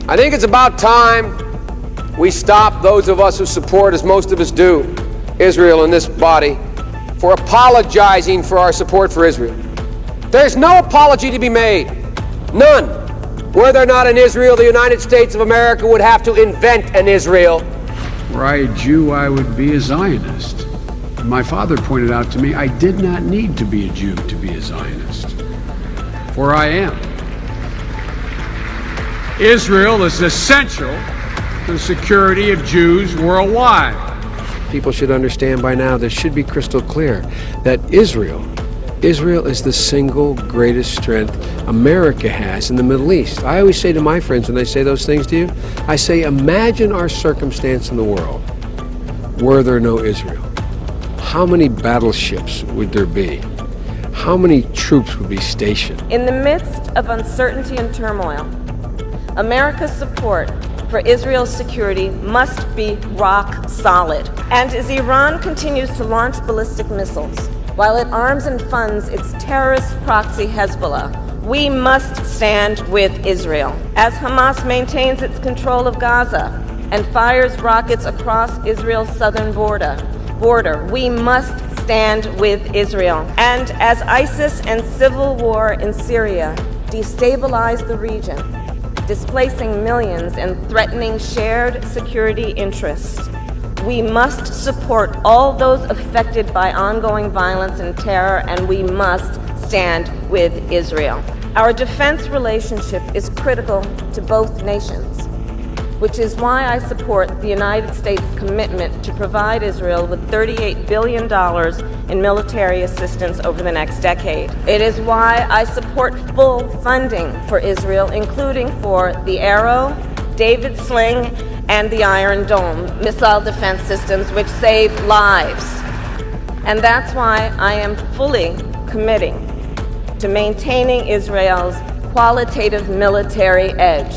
I think it's about time we stop, those of us who support, as most of us do, Israel in this body, for apologizing for our support for Israel. There's no apology to be made. None. Were there not an Israel, the United States of America would have to invent an Israel. Were I a Jew, I would be a Zionist. My father pointed out to me I did not need to be a Jew to be a Zionist, for I am. Israel is essential to the security of Jews worldwide. People should understand by now, this should be crystal clear, that Israel is the single greatest strength America has in the Middle East. I always say to my friends when they say those things to you, I say, imagine our circumstance in the world were there no Israel. How many battleships would there be? How many troops would be stationed? In the midst of uncertainty and turmoil, America's support for Israel's security must be rock solid. And as Iran continues to launch ballistic missiles, while it arms and funds its terrorist proxy Hezbollah, we must stand with Israel. As Hamas maintains its control of Gaza and fires rockets across Israel's southern border, we must stand with Israel. And as ISIS and civil war in Syria destabilize the region, displacing millions and threatening shared security interests, we must support all those affected by ongoing violence and terror, and we must stand with Israel. Our defense relationship is critical to both nations, which is why I support the United States' commitment to provide Israel with $38 billion in military assistance over the next decade. It is why I support full funding for Israel, including for the Arrow, David Sling, and the Iron Dome missile defense systems, which save lives. And that's why I am fully committing to maintaining Israel's qualitative military edge.